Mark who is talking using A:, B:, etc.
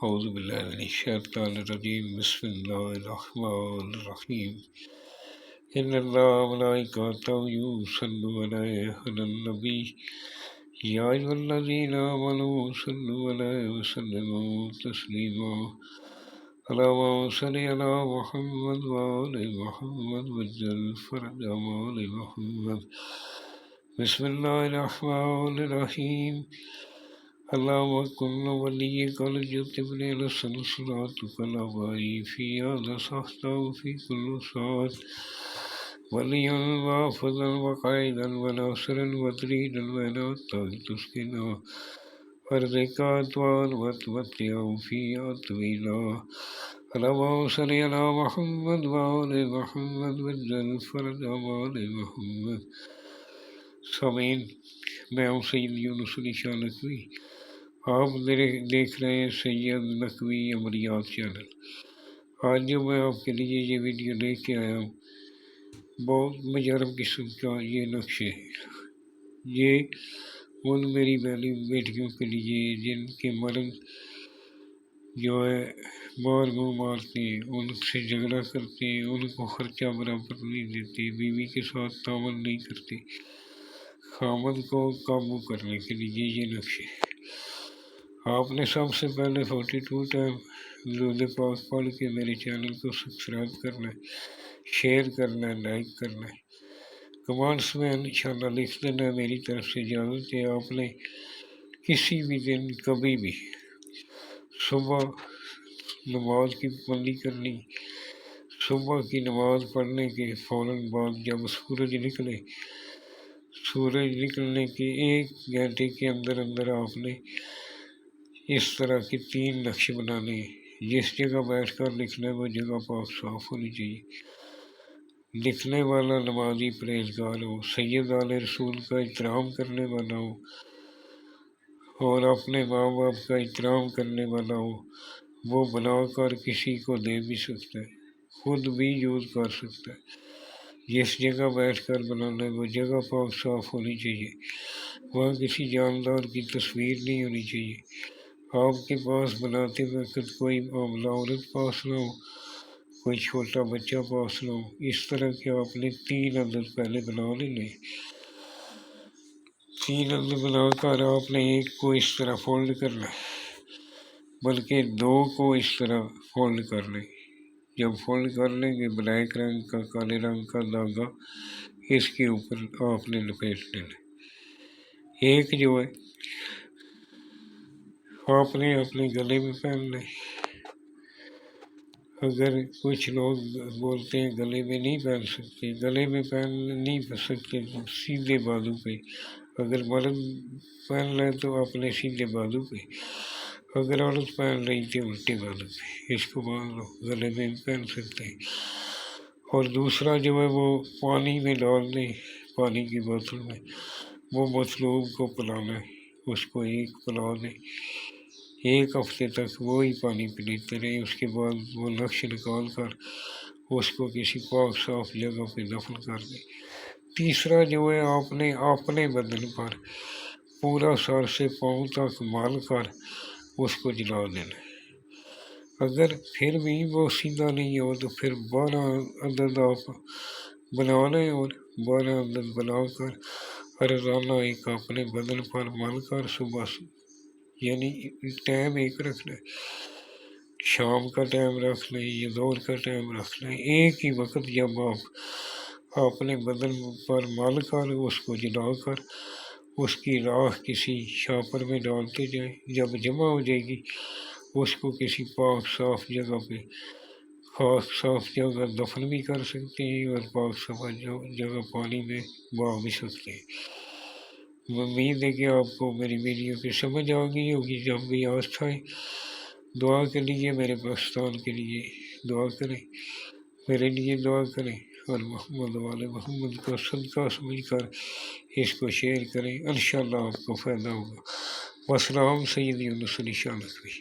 A: اعوذ باللہ من الشیطان الرجیم بسم اللہ الرحمن الرحیم ان اللہ ملائکتہ یصلون علی النبی یا ایھا الذین آمنوا صلوا علیہ وسلموا تسلیما اللہم صل علی محمد وآل محمد وعجل فرج آل محمد بسم اللہ الرحمن الرحیم اللهم كن وليك الجبن لسن صلاتك الأبائي في هذا سخط وفي كل ساعة وليا وافظا وقائدا وناصرا ودريدا ولا تسكنا أرضك أطوال وتمتعا فيها طويلا اللهم صل على محمد وآل محمد وعجل فرج آل محمد. سامعین، میں ہوں سید یونس علی شاہ نقوی. آپ دیکھ رہے ہیں سید نقوی عملیات چینل. آج جو میں آپ کے لیے یہ ویڈیو لے کے آیا ہوں، بہت مجرب قسم کا یہ نقشے ہے. یہ ان میری بہنی بیٹیوں کے لیے جن کے مرد جو ہے مار منہ مارتے ہیں، ان سے جھگڑا کرتے ہیں، ان کو خرچہ برابر نہیں دیتے، بیوی کے ساتھ تعاون نہیں کرتے، خامد کو قابو کرنے کے لیے یہ نقشے. آپ نے سب سے پہلے 42 ٹائم درود پاک پڑھ کے میرے چینل کو سبسکرائب کرنا ہے، شیئر کرنا ہے، لائک کرنا ہے. کمنٹس میں انشاءاللہ لکھ دینا ہے. میری طرف سے اجازت ہے. آپ نے کسی بھی دن کبھی بھی صبح نماز کی پابندی کرنی، صبح کی نماز پڑھنے کے فوراً بعد جب سورج نکلنے کے 1 گھنٹے کے اندر آپ نے اس طرح کے 3 نقش بنانے ہیں. جس جگہ بیٹھ کر لکھنا ہے وہ جگہ پاک صاف ہونی چاہیے، لکھنے والا نمازی پرہیزگار ہو، سید آل رسول کا احترام کرنے والا ہو اور اپنے ماں باپ کا احترام کرنے والا ہو. وہ بنا کر کسی کو دے بھی سکتا ہے، خود بھی یوز کر سکتا ہے. جس جگہ بیٹھ کر بنانا ہے وہ جگہ پاک صاف ہونی چاہیے. وہاں کسی جاندار کی تصویر نہیں ہونی چاہیے. آپ کے پاس بناتے وقت کوئی معاملہ عورت پاس نہ ہو، کوئی چھوٹا بچہ پاس نہ ہو. اس طرح کے آپ نے 3 عدد پہلے بنا لینے. 3 عدد بنا کر آپ نے ایک کو اس طرح فولڈ کرنا ہے، بلکہ 2 کو اس طرح فولڈ کر لیں. جب فولڈ کر لیں گے بلیک رنگ کا، کالے رنگ کا دھاگا اس کے اوپر آپ نے لپیٹ لینا. ایک جو ہے آپ نے اپنے گلے میں پہننا ہے. اگر کچھ لوگ بولتے ہیں گلے میں نہیں پہن سکتے، گلے میں نہیں پہن سکتے تو سیدھے بازو پہ. اگر مرد پہن رہے تو اپنے سیدھے بازو پہ، اگر عورت پہن رہی تھی الٹے بازو پہ. اس کو مان لو گلے میں بھی پہن سکتے ہیں. اور دوسرا جو ہے وہ پانی میں ڈال دیں، پانی کی بوتل میں. وہ مطلوب کو پلانا ہے، اس کو ایک پلا دیں، 1 ہفتے تک وہی پانی پیتے رہیں. اس کے بعد وہ نقش نکال کر اس کو کسی پاک صاف جگہ پہ دفن کر دیں. تیسرا جو ہے آپ نے اپنے بدن پر پورا سر سے پاؤں تک مال کر اس کو جلا دینا. اگر پھر بھی وہ سیدھا نہیں ہو تو پھر 12 عدد آپ بنا لیں اور 12 عدد بنا کر روزانہ ایک اپنے بدن پر مل کر صبح یعنی ٹائم ایک رکھنا ہے، شام کا ٹائم رکھ لیں یا ظہر کا ٹائم رکھ لیں. ایک ہی وقت جب آپ اپنے بدن پر مل کر اس کو جلا کر اس کی راکھ کسی شاپر میں ڈالتے جائیں. جب جمع ہو جائے گی اس کو کسی پاک صاف جگہ پہ، خاص صاف جگہ دفن بھی کر سکتے ہیں اور پاک صاف جگہ پانی میں بہا بھی سکتے ہیں. امید ہے کہ آپ کو میری ویڈیو کی سمجھ آ گئی ہوگی. جب بھی آستا ہے دعا کے لیے، میرے پاکستان کے لیے دعا کریں، میرے لیے دعا کریں اور محمد والے محمد کا صدقہ سمجھ کر اس کو شیئر کریں. انشاءاللہ آپ کو فائدہ ہوگا. والسلام. سید یونس علی شاہ نقوی.